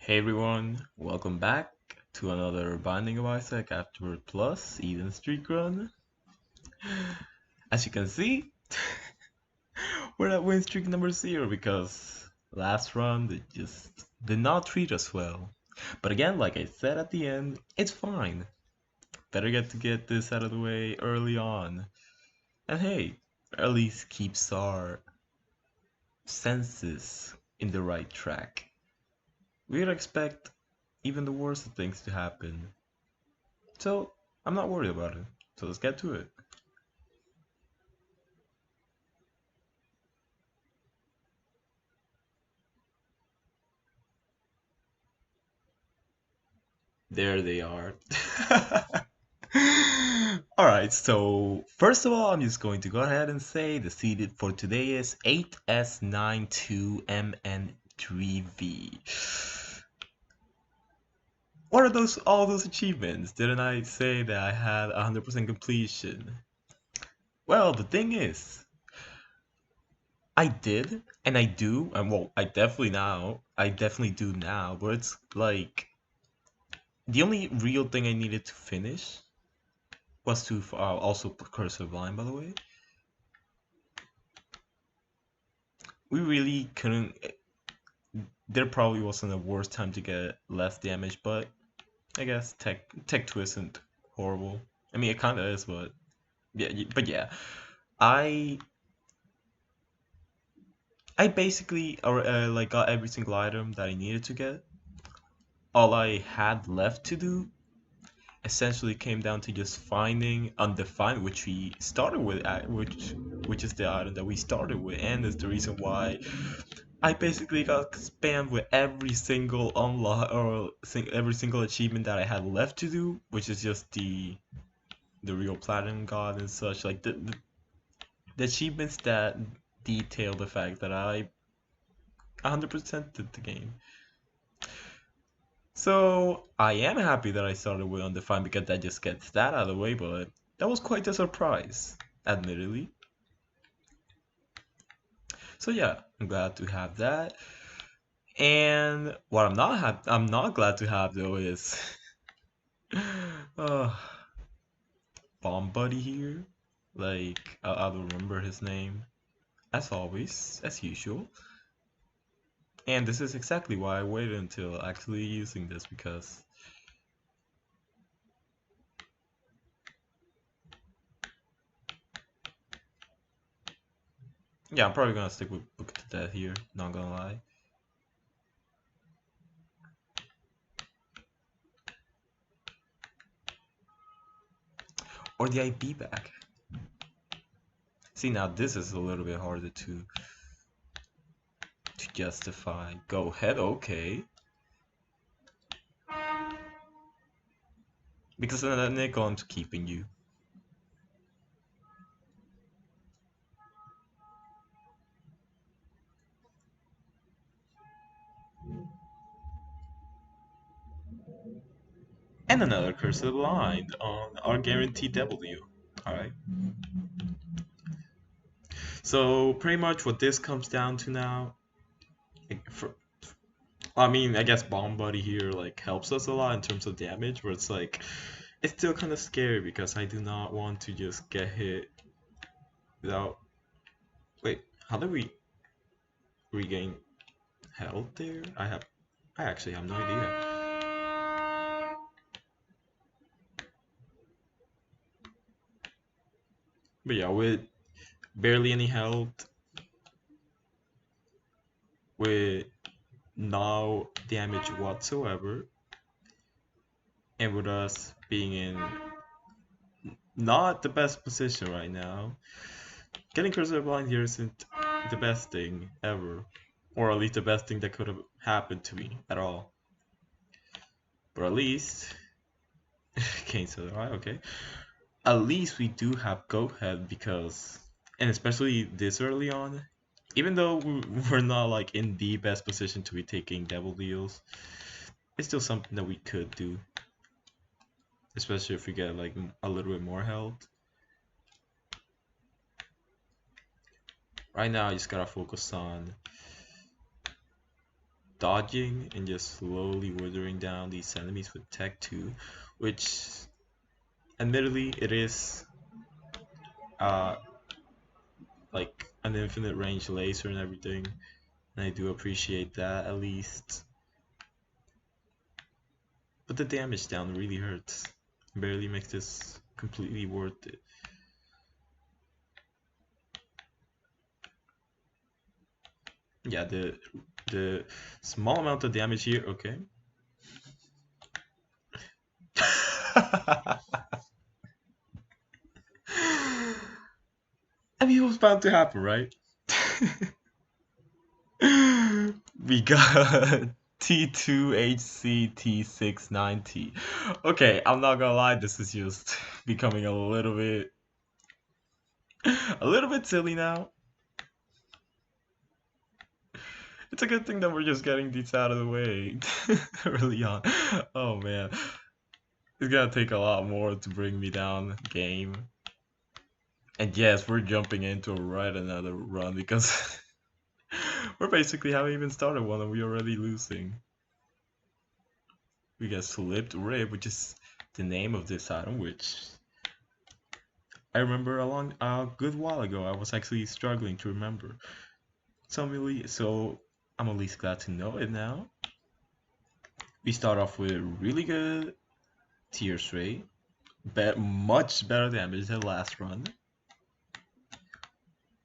Hey everyone, welcome back to another Binding of Isaac Afterbirth Plus Eden Streak Run. As you can see, we're at win streak number 0 because last run they just did not treat us well. But again, like I said at the end, it's fine. Better get this out of the way early on. And hey, at least keeps our senses in the right track. We'd expect even the worst of things to happen. So I'm not worried about it. So let's get to it. There they are. Alright, so first of all, I'm just going to go ahead and say the seeded for today is 8S92MN3V. What are all those achievements? Didn't I say that I had 100% completion? Well, the thing is, I did, and I do, and well, I definitely do now, but it's like the only real thing I needed to finish was to also put cursor blind, by the way. We really couldn't. There probably wasn't a worse time to get less damage, but I guess tech 2 isn't horrible. I mean, it kind of is, but yeah, I I basically like got every single item that I needed to get. All I had left to do essentially came down to just finding undefined, which we started with, which is the item that we started with, and is the reason why I basically got spammed with every single unlock or every single achievement that I had left to do, which is just the real platinum god and such, like the achievements that detail the fact that I 100% did the game. So I am happy that I started with undefined because that just gets that out of the way, but that was quite a surprise, admittedly. So yeah, I'm glad to have that. And what I'm not glad to have though is uh, Bomb Buddy here. Like I don't remember his name, as always, as usual. And this is exactly why I waited until actually using this because yeah, I'm probably gonna stick with Book to Death here. Not gonna lie. Or the IB back. See, now this is a little bit harder to justify. Go ahead, okay. Because of that nickel, I'm keeping you. And another Curse of the Blind on our guaranteed W. Alright. So pretty much what this comes down to now, for, I mean, I guess Bomb Buddy here like helps us a lot in terms of damage, where it's like it's still kind of scary because I do not want to just get hit without. Wait, how do we regain health there? I actually have no idea. But yeah, with barely any health, with no damage whatsoever, and with us being in not the best position right now, getting cursor blind here isn't the best thing ever, or at least the best thing that could have happened to me at all. But at least, okay, so alright, okay. At least we do have go ahead because, and especially this early on, even though we're not like in the best position to be taking devil deals, it's still something that we could do, especially if we get like a little bit more health. Right now, I just gotta focus on dodging and just slowly withering down these enemies with Tech 2, which admittedly it is uh like an infinite range laser and everything, and I do appreciate that at least. But the damage down really hurts. Barely makes this completely worth it. Yeah, the small amount of damage here, okay. I mean, it was bound to happen, right? We got T2HCT69T. Okay, I'm not gonna lie, this is just becoming a little bit silly now. It's a good thing that we're just getting these out of the way early on. Oh man, it's gonna take a lot more to bring me down game. And yes, we're jumping into right another run because we're basically haven't even started one and we're already losing. We got Slipped Rib, which is the name of this item, which I remember a good while ago. I was actually struggling to remember. So I'm at least glad to know it now. We start off with really good Tears rate, much better damage than last run.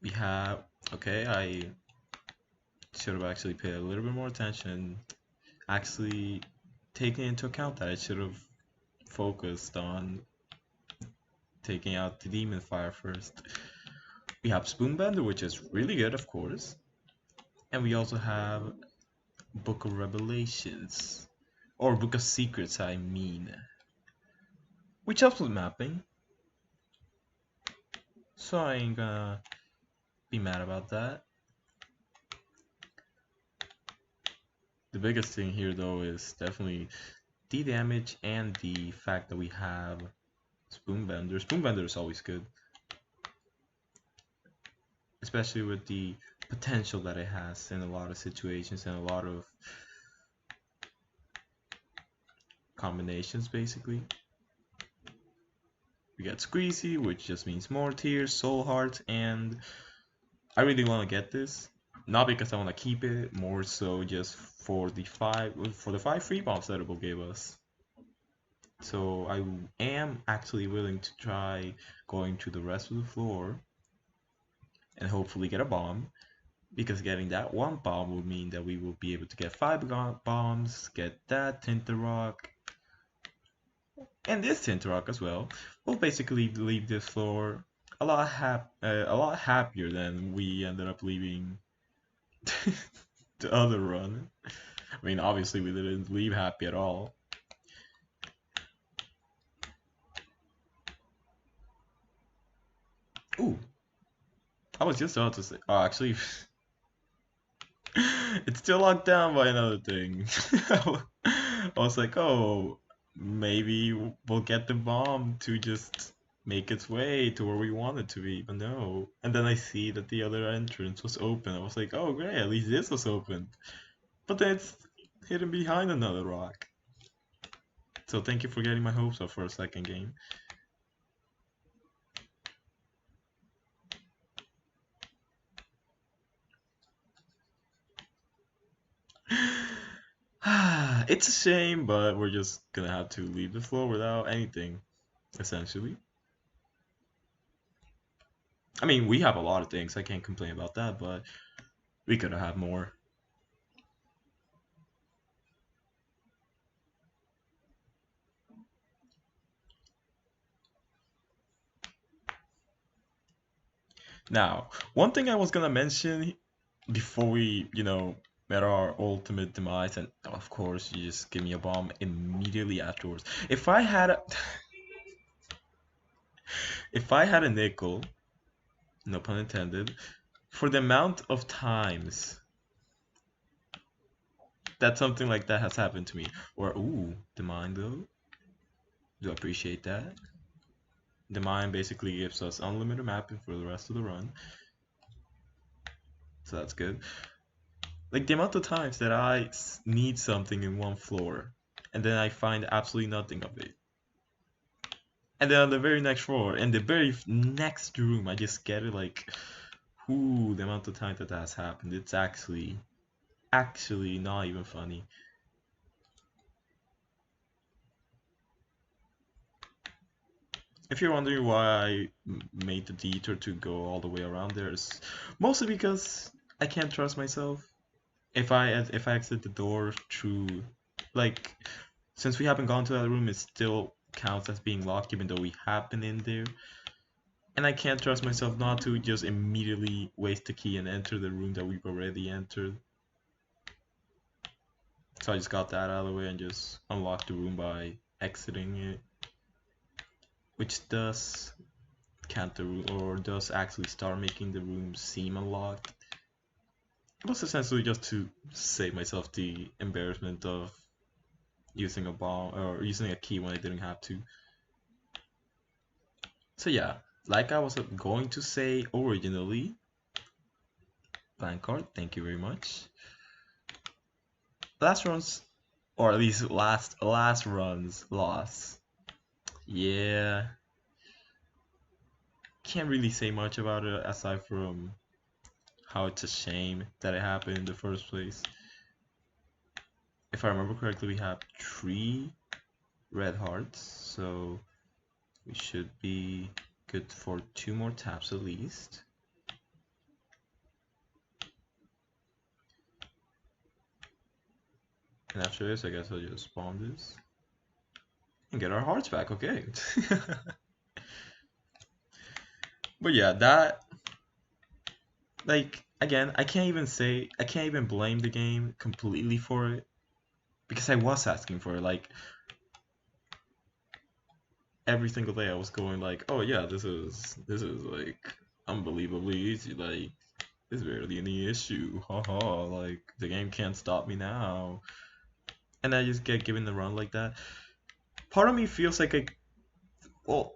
We have okay. I should have actually paid a little bit more attention. Actually, taking into account that I should have focused on taking out the Demon Fire first. We have Spoonbender, which is really good, of course. And we also have Book of Revelations. Or Book of Secrets, I mean. Which helps with mapping. So I ain't gonna be mad about that. The biggest thing here, though, is definitely the damage and the fact that we have Spoonbender. Spoonbender is always good. Especially with the potential that it has in a lot of situations and a lot of combinations, basically. We got Squeezy, which just means more tears, soul hearts, and I really want to get this. Not because I want to keep it, more so just for the five free bombs that it will give us. So I am actually willing to try going to the rest of the floor and hopefully get a bomb, because getting that one bomb will mean that we will be able to get 5 bombs, get that Tinted Rock, and this Tinted Rock as well. We'll basically leave this floor a lot happier than we ended up leaving the other run. I mean, obviously we didn't leave happy at all. Ooh, I was just about to say. Oh, actually, it's still locked down by another thing. I was like, oh, maybe we'll get the bomb to just make its way to where we want it to be, but no. And then I see that the other entrance was open. I was like, oh, great, at least this was open. But then it's hidden behind another rock. So thank you for getting my hopes up for a second game. It's a shame, but we're just gonna have to leave the floor without anything, essentially. I mean, we have a lot of things. I can't complain about that, but we could have had more. Now, one thing I was gonna mention before we, met our ultimate demise, and of course, you just give me a bomb immediately afterwards. If I had a nickel, no pun intended, for the amount of times that something like that has happened to me, or ooh, the mine though, do appreciate that. The mine basically gives us unlimited mapping for the rest of the run, so that's good. Like the amount of times that I need something in one floor, and then I find absolutely nothing of it. And then on the very next floor, in the very next room, I just get it. Like, ooh, the amount of times that has happened. It's actually not even funny. If you're wondering why I made the detour to go all the way around there, it's mostly because I can't trust myself. If I exit the door through, like, since we haven't gone to that room, it still counts as being locked, even though we have been in there. And I can't trust myself not to just immediately waste the key and enter the room that we've already entered. So I just got that out of the way and just unlocked the room by exiting it, which does count the room, or does actually start making the room seem unlocked. It was essentially just to save myself the embarrassment of using a bomb or using a key when I didn't have to. So yeah, like I was going to say originally, blank card, thank you very much. Last runs, or at least last runs loss. Yeah, can't really say much about it aside from how it's a shame that it happened in the first place. If I remember correctly, we have 3 red hearts, so we should be good for 2 more taps at least. And after this, I guess I'll just spawn this and get our hearts back. Okay. But yeah, that, like, again, I can't even blame the game completely for it because I was asking for it. Like, every single day I was going like, oh yeah, this is like unbelievably easy. Like, there's barely any issue. Haha, like the game can't stop me now. And I just get given the run like that. Part of me feels like well,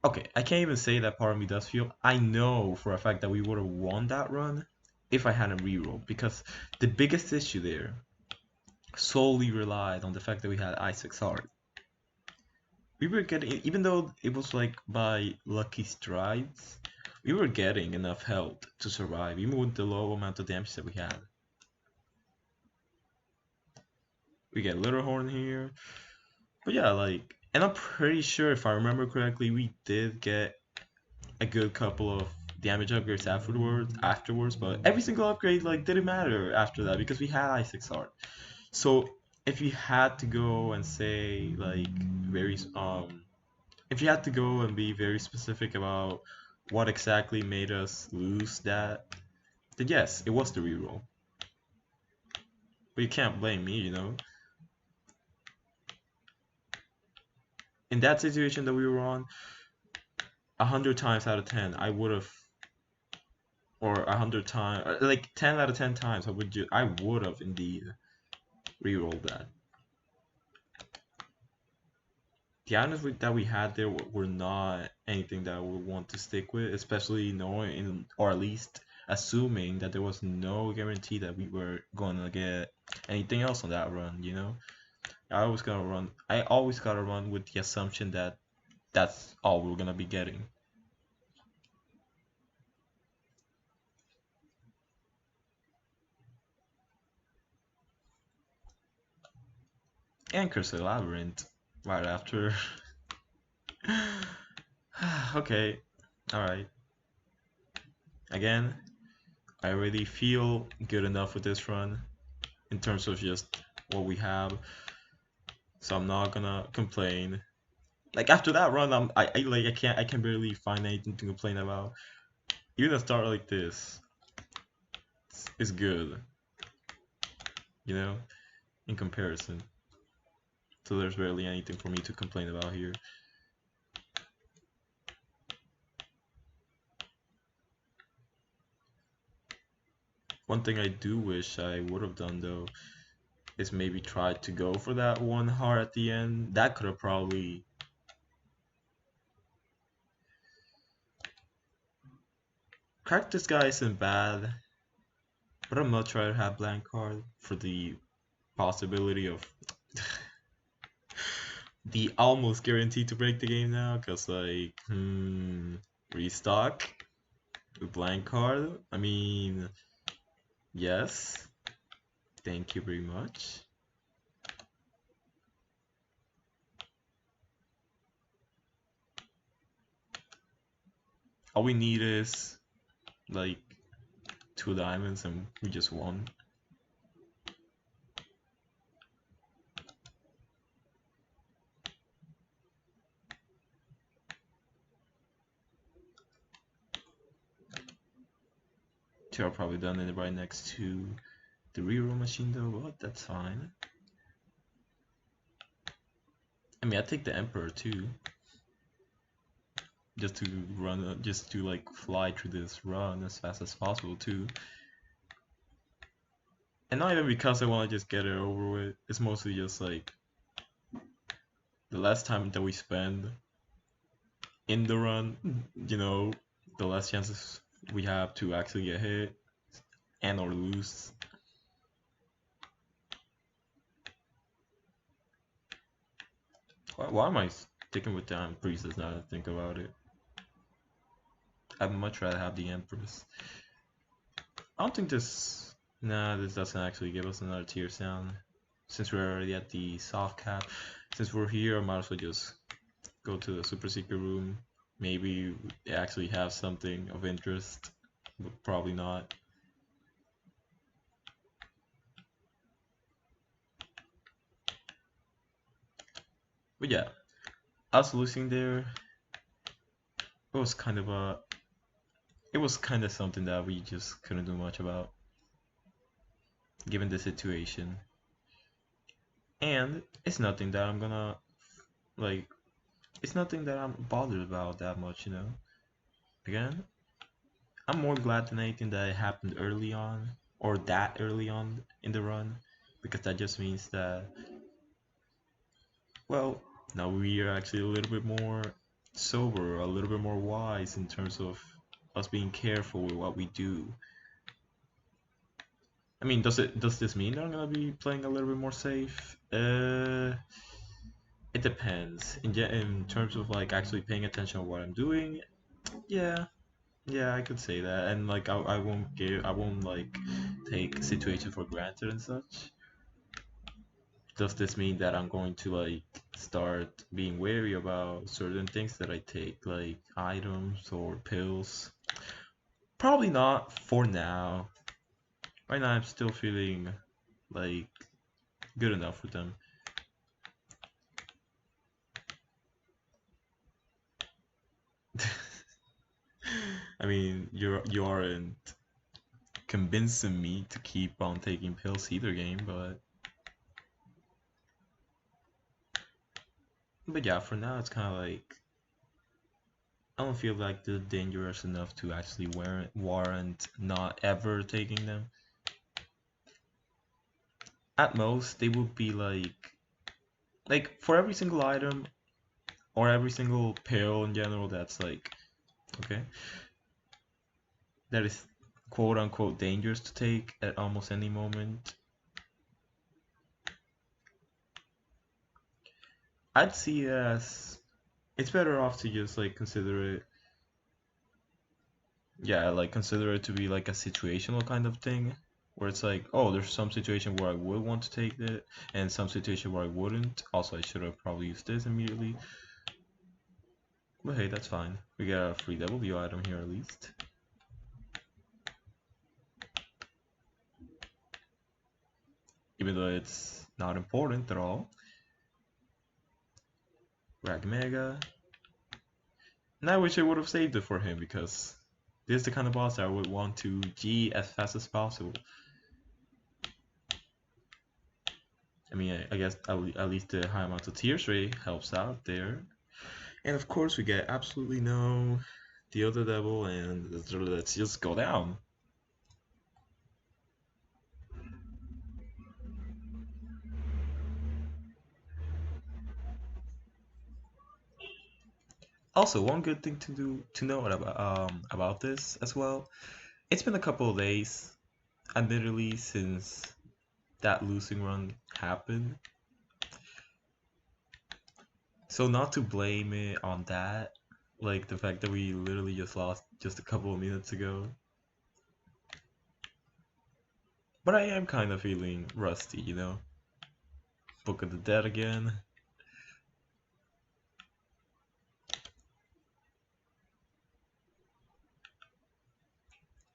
okay, I can't even say that part of me does feel. I know for a fact that we would have won that run if I hadn't rerolled, because the biggest issue there solely relied on the fact that we had Isaac's heart. We were getting, even though it was like by lucky strides, we were getting enough health to survive, even with the low amount of damage that we had. We get Little Horn here, but yeah, like, and I'm pretty sure if I remember correctly, we did get a good couple of damage upgrades afterwards, but every single upgrade like didn't matter after that because we had Isaac's heart. So if you had to go and say like if you had to go and be very specific about what exactly made us lose that, then yes, it was the reroll. But you can't blame me, you know. In that situation that we were on, 100 times out of 10, I would have, or 100 times, like 10 out of 10 times, I would have indeed rerolled that. The items that we had there were not anything that I would want to stick with, especially knowing, or at least assuming that there was no guarantee that we were going to get anything else on that run, you know? I always gotta run with the assumption that that's all we're gonna be getting. And Cursed Labyrinth right after. Okay, alright. Again, I already feel good enough with this run in terms of just what we have, so I'm not gonna complain. Like after that run, I can barely find anything to complain about. Even a start like this is good, you know, in comparison. So there's barely anything for me to complain about here. One thing I do wish I would have done though is maybe try to go for that one heart at the end. That could have probably cracked. This guy isn't bad. But I'm not trying to have blank card for the possibility of the almost guaranteed to break the game now, cause like restock with blank card. I mean, yes, thank you very much. All we need is like two diamonds and we just won. Two are probably done in right next to the reroll machine though, but that's fine. I mean, I take the Emperor too, just to run, just to like fly through this run as fast as possible too. And not even because I want to just get it over with. It's mostly just like the less time that we spend in the run, you know, the less chances we have to actually get hit and or lose. Why am I sticking with the Priestess now that I think about it? I'd much rather have the Empress. I don't think this. Nah, this doesn't actually give us another tier sound. Since we're already at the soft cap, since we're here, I might as well just go to the super secret room. Maybe actually have something of interest, but probably not. But yeah, us losing there, it was kind of a, it was kind of something that we just couldn't do much about, given the situation. And it's nothing that I'm gonna like. It's nothing that I'm bothered about that much, you know. Again, I'm more glad than anything that it happened early on, or that early on in the run, because that just means that, well, now we are actually a little bit more sober, a little bit more wise in terms of us being careful with what we do. I mean, does this mean that I'm gonna be playing a little bit more safe? It depends. In terms of like actually paying attention to what I'm doing, yeah, yeah, I could say that. And like I won't like take situations for granted and such. Does this mean that I'm going to like start being wary about certain things that I take, like items or pills? Probably not for now. Right now I'm still feeling like good enough with them. I mean, you aren't convincing me to keep on taking pills either game, but yeah, for now it's kind of like I don't feel like they're dangerous enough to actually warrant not ever taking them. At most, they would be like for every single item or every single pill in general that's like okay, that is quote unquote dangerous to take at almost any moment. I'd see it as it's better off to just like consider it, yeah, like consider it to be like a situational kind of thing, where it's like, oh, there's some situation where I would want to take it, and some situation where I wouldn't. Also, I should have probably used this immediately, but hey, that's fine. We get a free W item here at least. Even though it's not important at all. Rag Mega. And I wish I would have saved it for him because this is the kind of boss that I would want to G as fast as possible. I mean, I guess at least the high amount of tears rate helps out there. And of course, we get absolutely no the other devil, and let's just go down. Also, one good thing to note about this as well. It's been a couple of days, admittedly, since that losing run happened, so not to blame it on that, like the fact that we literally just lost just a couple of minutes ago. But I am kind of feeling rusty, you know? Book of the Dead again.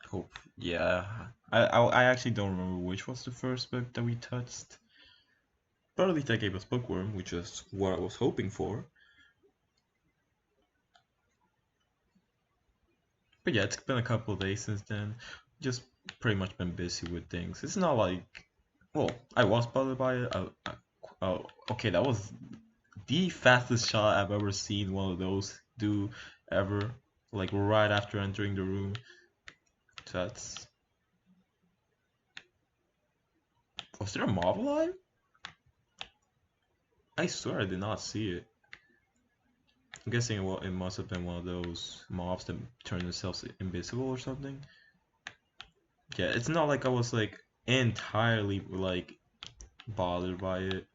Hope, yeah. I actually don't remember which was the first book that we touched. But at least that gave us Bookworm, which is what I was hoping for. But yeah, it's been a couple of days since then. Just pretty much been busy with things. It's not like, well, I was bothered by it. Okay, that was the fastest shot I've ever seen one of those do ever. Like right after entering the room. So that's. Was there a mob alive? I swear I did not see it. I'm guessing it must have been one of those mobs that turn themselves invisible or something. Yeah, it's not like I was like entirely like bothered by it,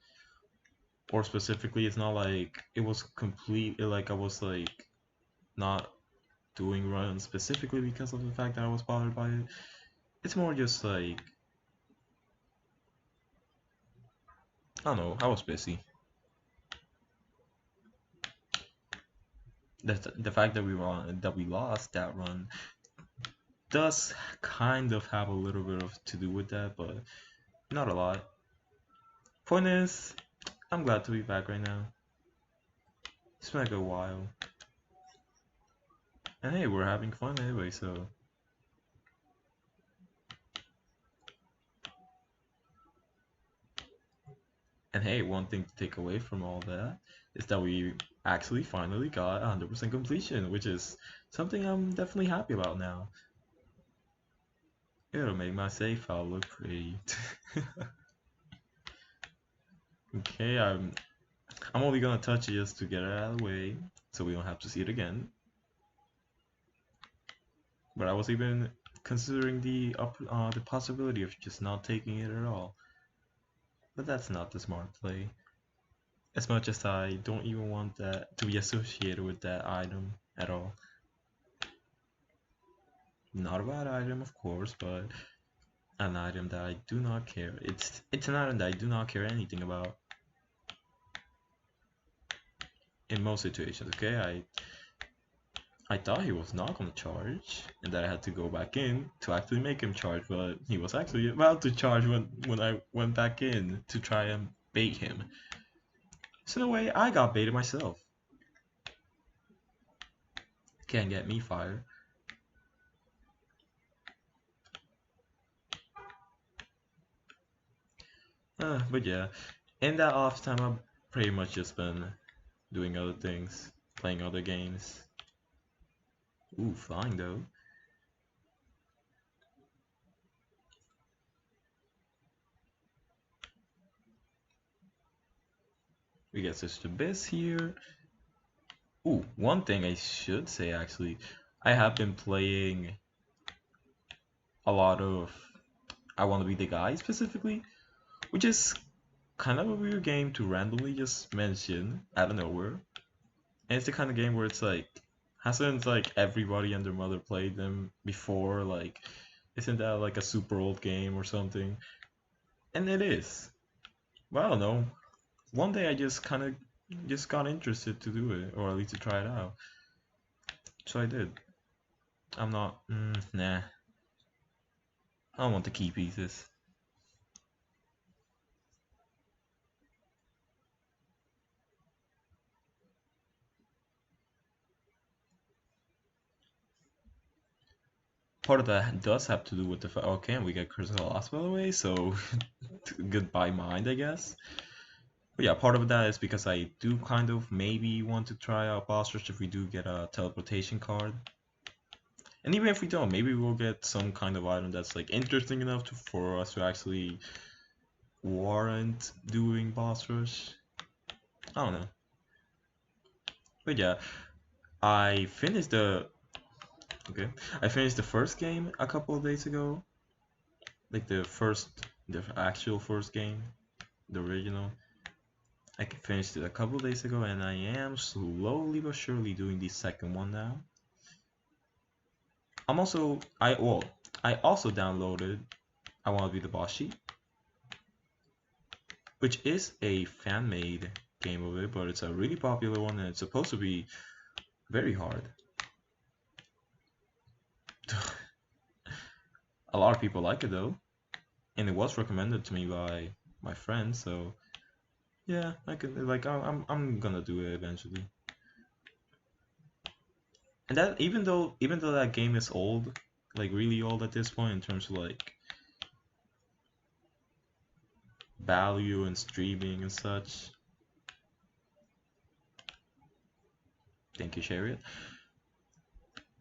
or specifically, it's not like it was completely like I was like not doing runs specifically because of the fact that I was bothered by it. It's more just like I don't know. I was busy. The fact that we lost that run does kind of have a little bit of to do with that, but not a lot. Point is, I'm glad to be back right now. It's been like a good while. And hey, we're having fun anyway, so. And hey, one thing to take away from all that is that we actually finally got 100% completion, which is something I'm definitely happy about now. It'll make my save file look pretty. Okay, I'm only gonna touch it just to get it out of the way, so we don't have to see it again. But I was even considering the possibility of just not taking it at all. But that's not the smart play. As much as I don't even want that to be associated with that item at all. Not a bad item, of course, but an item that I do not care. It's an item that I do not care anything about. In most situations, okay? I thought he was not gonna charge, and that I had to go back in to actually make him charge, but he was actually about to charge when I went back in to try and bait him. So in a way, I got baited myself. Can't get me fired. But yeah, in that off time, I've pretty much just been doing other things, playing other games. Ooh, flying though. We get Sister Abyss here. Ooh, one thing I should say actually, I have been playing a lot of I Want to Be the Guy specifically, which is kind of a weird game to randomly just mention out of nowhere. And it's the kind of game where it's like, hasn't like everybody and their mother played them before? Like, isn't that like a super old game or something? And it is. Well, I don't know. One day I just kind of just got interested to do it, or at least to try it out. So I did. I'm not. Nah. I don't want the key pieces. Part of that does have to do with the fact. Okay, and we get Crystal Lost by the way, so goodbye mind, I guess. But yeah, part of that is because I do kind of maybe want to try out boss rush if we do get a teleportation card. And even if we don't, maybe we'll get some kind of item that's like interesting enough for us to actually warrant doing boss rush. I don't know. But yeah, I finished the okay. I finished the first game a couple of days ago. like the actual first game, the original. I finished it a couple days ago, and I am slowly but surely doing the second one now. I also downloaded I Want to Be the Boss Sheet, which is a fan made game of it, but it's a really popular one, and it's supposed to be very hard. A lot of people like it though, and it was recommended to me by my friends. So yeah, I could like I'm gonna do it eventually. And that even though that game is old, like really old at this point in terms of like value and streaming and such. Thank you, Chariot.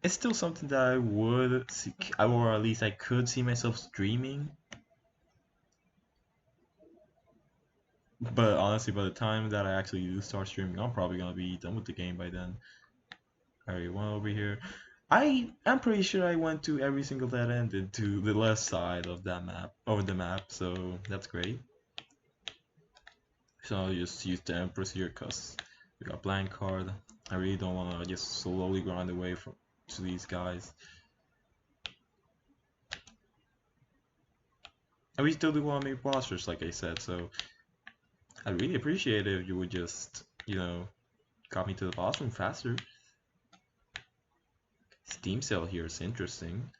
It's still something that I would see, or at least I could see myself streaming. But honestly, by the time that I actually do start streaming, I'm probably gonna be done with the game by then. Alright, one over here. I'm pretty sure I went to every single dead end to the left side of that map, over the map, so that's great. So I'll just use the Empress here because we got blank card. I really don't want to just slowly grind away from to these guys. And we still do want to make bosses, like I said, so I'd really appreciate it if you would just, got me to the boss room faster. Steam sale here is interesting,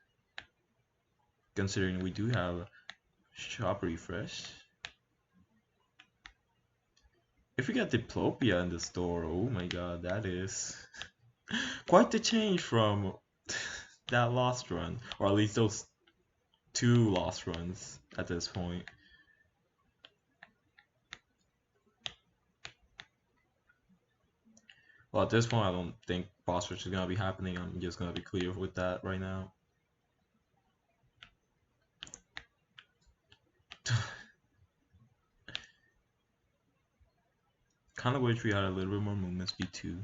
considering we do have shop refresh. If we get Diplopia in the store, oh my god, that is quite the change from that lost run, or at least those two lost runs at this point. Well, at this point, I don't think boss rush is gonna be happening. I'm just gonna be clear with that right now. Kind of wish we had a little bit more movement speed too.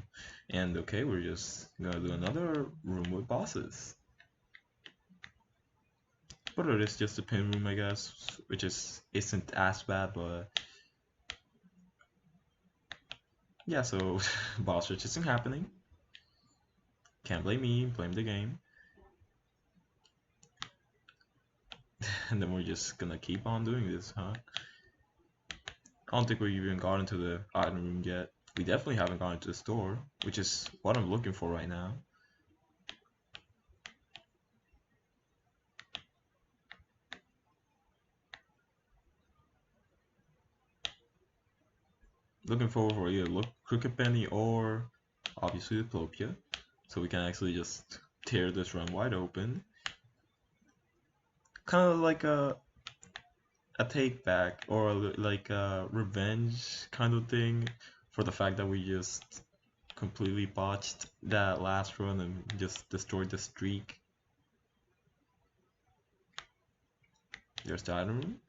And okay, we're just gonna do another room with bosses. But it is just a pin room, I guess, which isn't as bad, but yeah. So boss rush isn't happening. Can't blame me. Blame the game. And then we're just gonna keep on doing this, huh? I don't think we even got into the item room yet. We definitely haven't gone into the store, which is what I'm looking for right now. Looking forward for either Crooked Penny or obviously the Plopia, so we can actually just tear this run wide open. Kind of like a take back or like a revenge kind of thing for the fact that we just completely botched that last run and just destroyed the streak. There's the item room.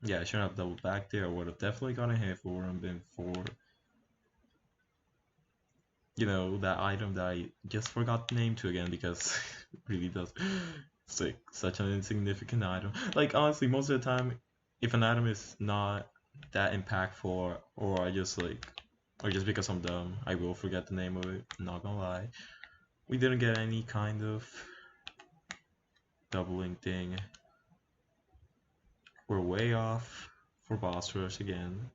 Yeah, I shouldn't have doubled back there. I would have definitely gotten hit for and been for, that item that I just forgot the name to again because it really does. It's like such an insignificant item. Like honestly, most of the time, if an item is not that impactful, or I just like, or just because I'm dumb, I will forget the name of it. I'm not gonna lie. We didn't get any kind of doubling thing. We're way off for boss rush again.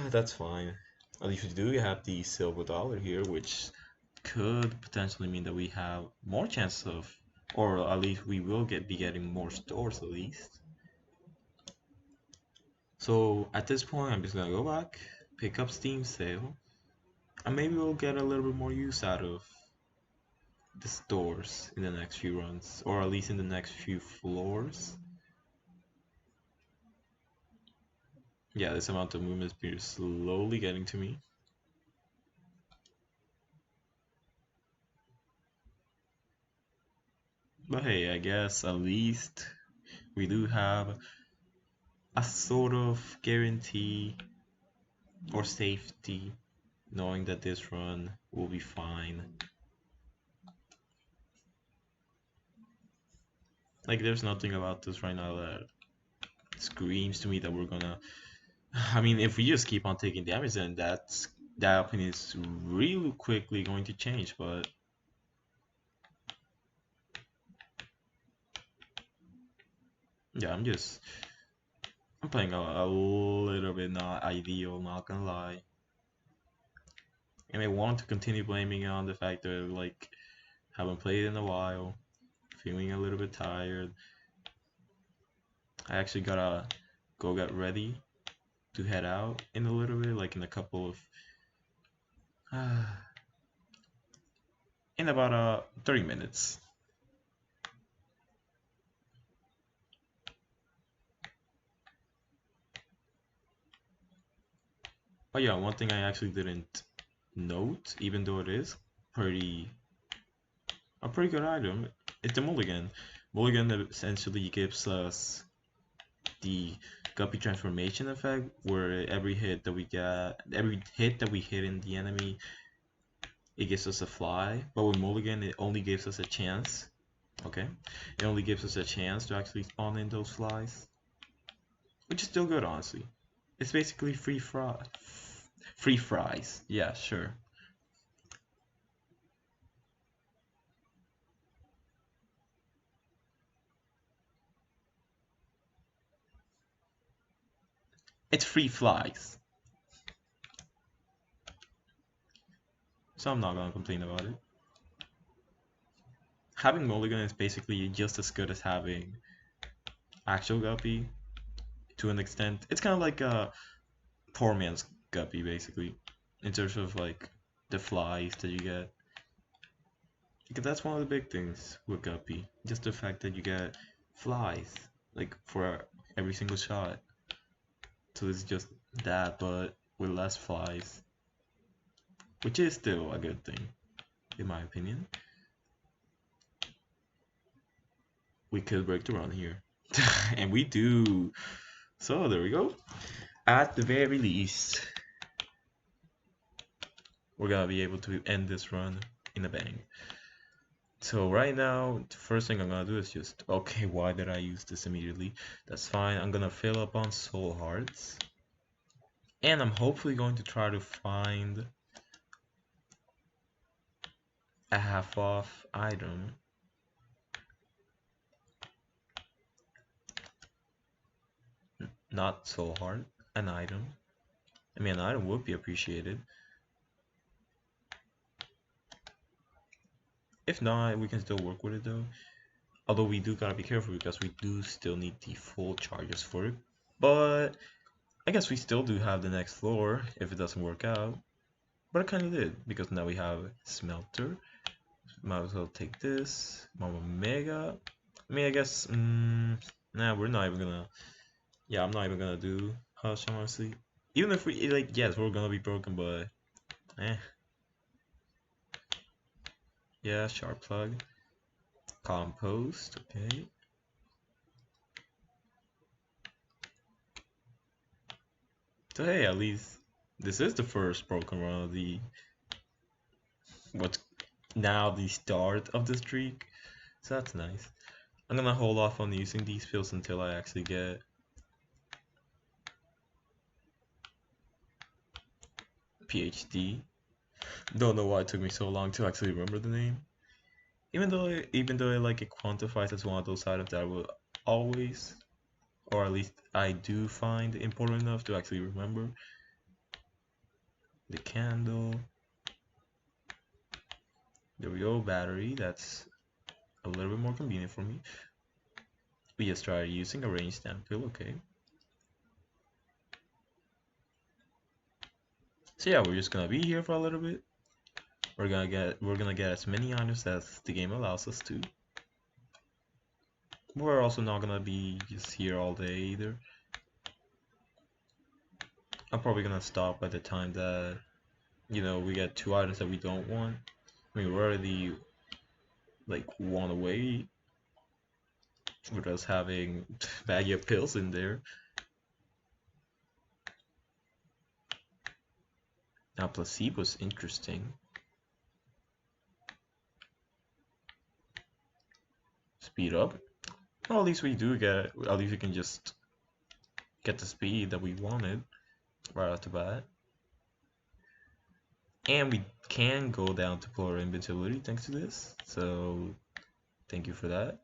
That's fine. At least we do have the silver dollar here, which could potentially mean that we have more chance of, or at least we will be getting more stores at least. So at this point, I'm just gonna go back, pick up Steam sale, and maybe we'll get a little bit more use out of the stores in the next few runs, or at least in the next few floors. Yeah, this amount of movement speed is slowly getting to me. But hey, I guess at least we do have a sort of guarantee or safety knowing that this run will be fine. Like, there's nothing about this right now that screams to me that we're gonna. I mean, if we just keep on taking damage, then that opinion is really quickly going to change. But yeah, I'm playing a little bit not ideal, not gonna lie. And I want to continue blaming it on the fact that like haven't played in a while, feeling a little bit tired. I actually gotta go get ready to head out in a little bit, like in a couple of in about 30 minutes. Oh yeah, one thing I actually didn't note, even though it is pretty a pretty good item, it's the mulligan. Mulligan essentially gives us the guppy transformation effect, where every hit that we hit in the enemy, it gives us a fly. But with mulligan, it only gives us a chance. Okay, it only gives us a chance to actually spawn in those flies, which is still good, honestly. It's basically free fries. Yeah, sure. It's free flies, so I'm not gonna complain about it. Having mulligan is basically just as good as having actual guppy to an extent. It's kind of like a poor man's guppy, basically, in terms of like the flies that you get. Because that's one of the big things with guppy, just the fact that you get flies like for every single shot. So it's just that, but with less flies, which is still a good thing, in my opinion. We could break the run here, and we do. So there we go. At the very least, we're gonna be able to end this run in a bang. So right now, the first thing I'm gonna do is just, okay, why did I use this immediately? That's fine. I'm gonna fill up on soul hearts. And I'm hopefully going to try to find a half off item. Not soul heart, an item. I mean, an item would be appreciated. If not, we can still work with it though. Although we do gotta be careful because we do still need the full charges for it. But I guess we still do have the next floor if it doesn't work out. But I kinda did because now we have smelter. Might as well take this. Mama Mega. I mean, I guess, nah, we're not even gonna. Yeah, I'm not even gonna do Hush, honestly. Even if we, like, yes, we're gonna be broken, but, eh. Yeah, sharp plug. Compost, okay. So hey, at least this is the first broken run of the what's now the start of the streak. So that's nice. I'm gonna hold off on using these pills until I actually get PhD. Don't know why it took me so long to actually remember the name. Even though like it quantifies as one of those items that I will always, or at least I do find important enough to actually remember. The candle. There we go, battery. That's a little bit more convenient for me. We just tried using a range stamp pill, okay. So yeah, we're just gonna be here for a little bit. We're gonna get as many items as the game allows us to. We're also not gonna be just here all day either. I'm probably gonna stop by the time that we get two items that we don't want. I mean, we're already like one away with us having baggy of pills in there. Now placebo's interesting. Speed up. Well, at least we do get. At least we can just get the speed that we wanted right off the bat. And we can go down to polar invincibility thanks to this. So thank you for that.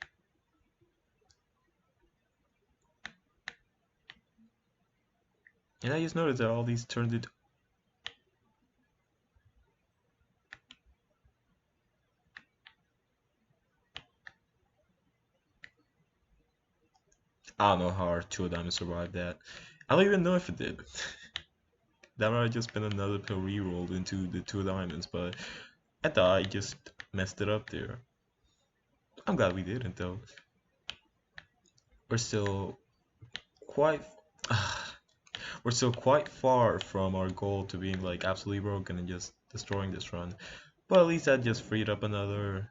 And I just noticed that all these turned it. I don't know how our two diamonds survived that. I don't even know if it did. That might have just been another pill re-rolled into the two diamonds, but I thought I just messed it up there. I'm glad we didn't though. We're still quite we're still quite far from our goal to being like absolutely broken and just destroying this run. But at least that just freed up another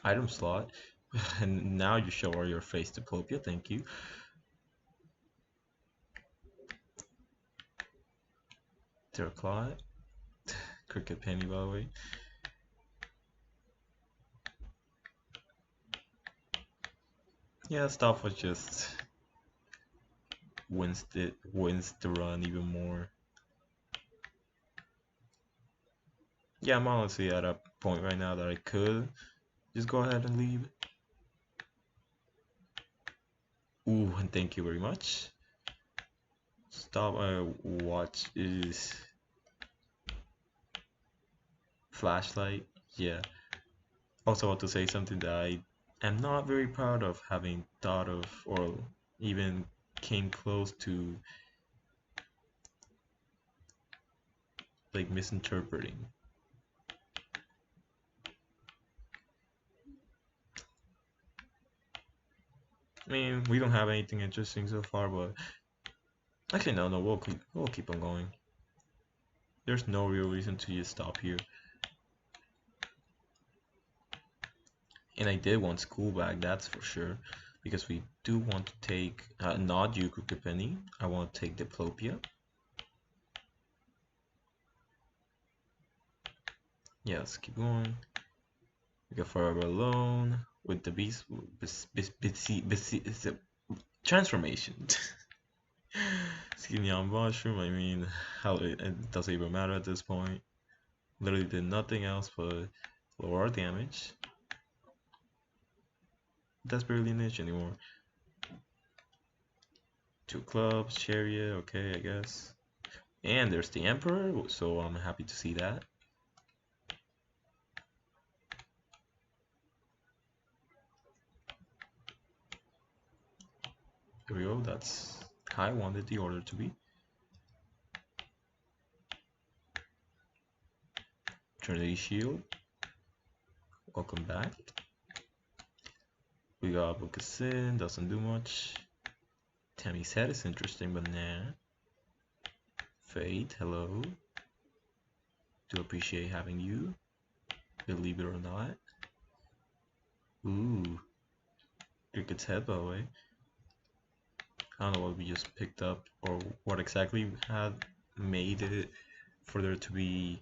item slot. And now you show your face to Diplopia, thank you. Terraclot. Cricket Penny, by the way. Yeah, stuff was just wins the run even more. Yeah, I'm honestly at a point right now that I could just go ahead and leave. Ooh, and thank you very much. Stop watch is flashlight. Yeah. Also want to say something that I am not very proud of having thought of or even came close to like misinterpreting. I mean, we don't have anything interesting so far, but actually no, we'll keep on going. There's no real reason to just stop here. And I did want school back, that's for sure, because we do want to take not Yuku Penny. I want to take Diplopia. Yeah, let's keep going. We got Forever Alone with the beast, transformation. Skinny on mushroom. I mean, how it doesn't even matter at this point. Literally did nothing else but lower our damage. That's barely an itch anymore. Two clubs, chariot. Okay, I guess. And there's the Emperor, so I'm happy to see that. Here we go, that's how I wanted the order to be. Trinity Shield. Welcome back. We got Book of Sin, doesn't do much. Tammy's head is interesting, but nah. Fate, hello. Do appreciate having you. Believe it or not. Ooh. Cricket's head, by the way. I don't know what we just picked up or what exactly had made it for there to be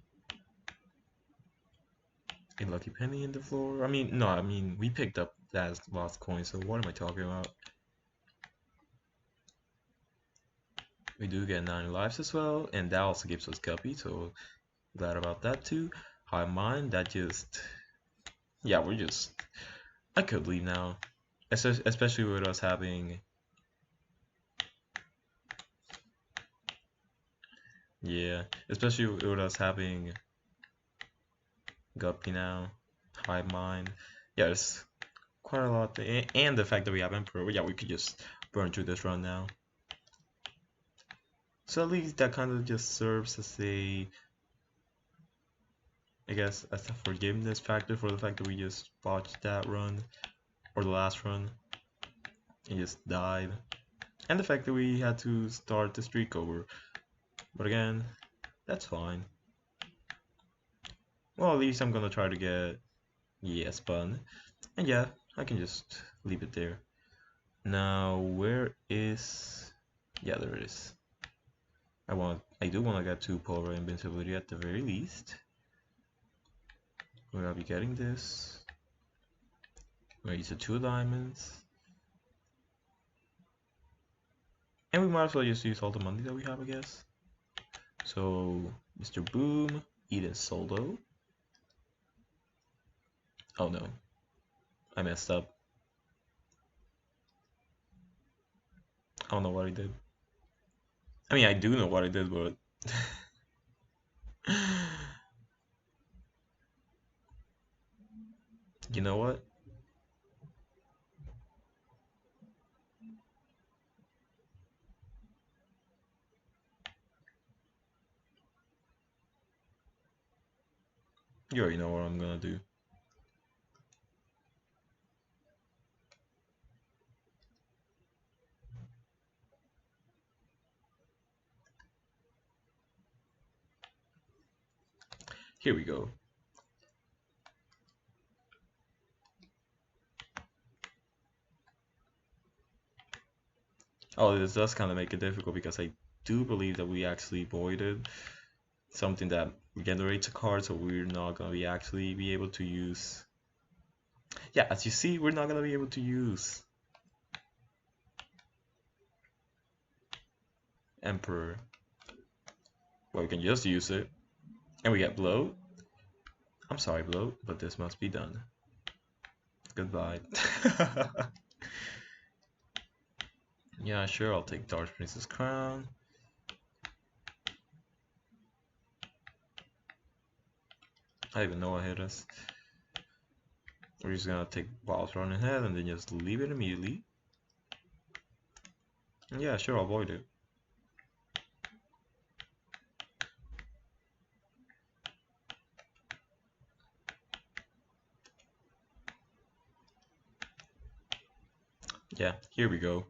a lucky penny in the floor. I mean, no, I mean, we picked up that last coin, so what am I talking about? We do get 9 lives as well, and that also gives us Guppy, so glad about that too. High Mind, that just, yeah, we're just, I could leave now, especially with us having, yeah, especially with us having Guppy now, High Mind, yeah, it's quite a lot, and the fact that we have Emperor, yeah, we could just burn through this run now. So at least that kind of just serves as a, I guess, as a forgiveness factor for the fact that we just botched that run, or the last run, and just died. And the fact that we had to start the streak over. But again, that's fine. Well, at least I'm gonna try to get yes button. And yeah, I can just leave it there. Now, where is... Yeah, there it is. I I do want to get 2 polar invincibility at the very least. We're gonna be getting this. We're gonna use the 2 diamonds. And we might as well just use all the money that we have, I guess. So, Mr. Boom, Eden Soldo. Oh no, I messed up. I don't know what I did. I mean, I do know what I did, but you know what? You already know what I'm gonna do. Here we go. Oh, this does kind of make it difficult because I do believe that we actually voided something that regenerates a card, so we're not gonna be actually be able to use. Yeah, as you see, we're not gonna be able to use Emperor. Well, we can just use it, and we get Bloat. I'm sorry, Bloat, but this must be done. Goodbye. Yeah, sure, I'll take Dark Prince's Crown. I even know what hit us. We're just gonna take Wild Run ahead and then just leave it immediately. And yeah, sure, I'll avoid it. Yeah, here we go.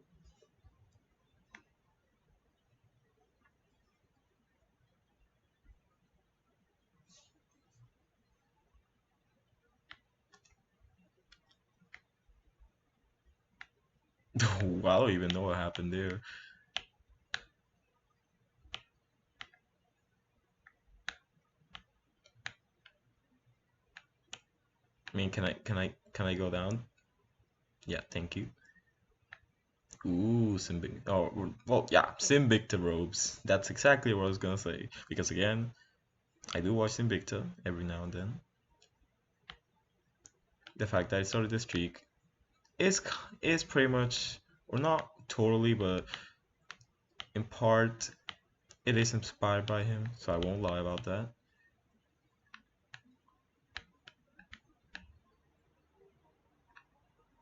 I don't even know what happened there. I mean, can I go down? Yeah, thank you. Ooh, Simbic. Oh, well, yeah, Sinvicta robes. That's exactly what I was gonna say. Because again, I do watch Invicta every now and then. The fact that I started this streak is pretty much, or not totally, but in part, it is inspired by him. So I won't lie about that.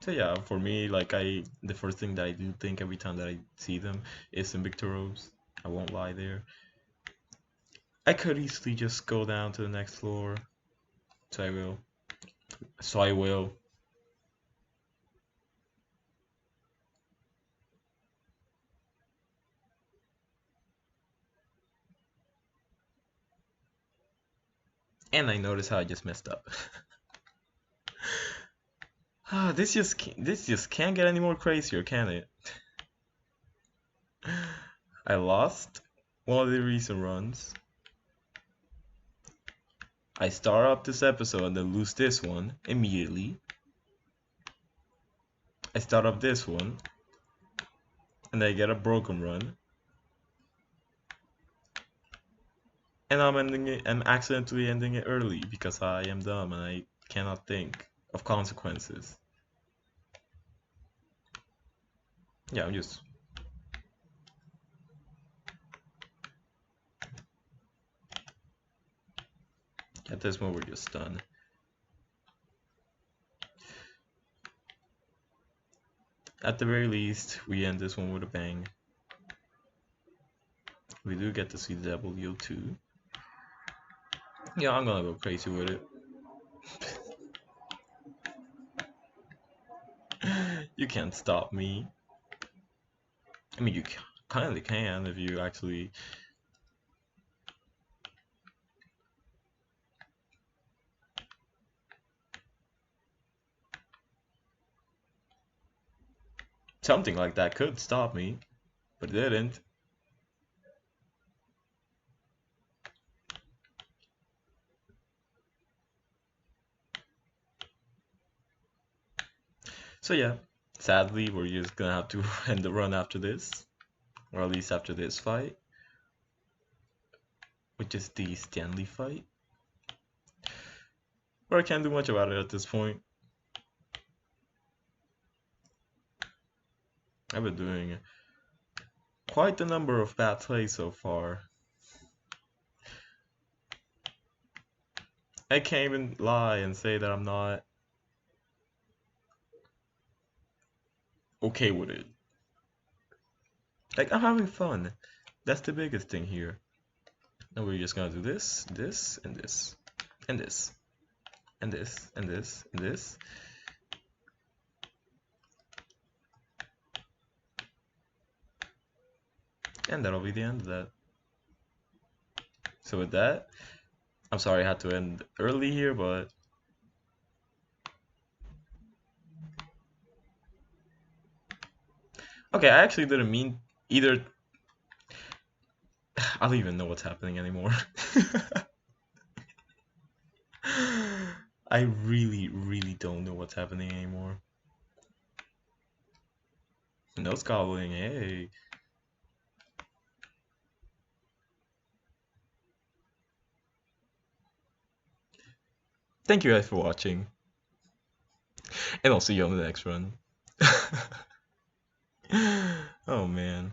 So yeah, for me, like the first thing that I do think every time that I see them is Invicta robes. I won't lie there. I could easily just go down to the next floor. So I will. So I will. And I notice how I just messed up. This just can't get any more crazier, can it? I lost one of the recent runs. I start up this episode and then lose this one immediately. I start up this one and I get a broken run. And I'm accidentally ending it early because I am dumb and I cannot think of consequences. Yeah, I'm just. At this point, we're just done. At the very least, we end this one with a bang. We do get to see the W2. Yeah, I'm gonna go crazy with it. You can't stop me. I mean, you kinda can if you actually. Something like that could stop me, but it didn't. So yeah, sadly, we're just gonna have to end the run after this, or at least after this fight, which is the Stanley fight. But I can't do much about it at this point. I've been doing quite a number of bad plays so far. I can't even lie and say that I'm not okay with it. Like, I'm having fun. That's the biggest thing here. And we're just gonna do this, this, and this, and this, and this, and this, and this. And that'll be the end of that. So with that, I'm sorry I had to end early here, but okay, I actually didn't mean either. I don't even know what's happening anymore. I really, really don't know what's happening anymore. No scobbling, hey. Thank you guys for watching, and I'll see you on the next run. Oh man.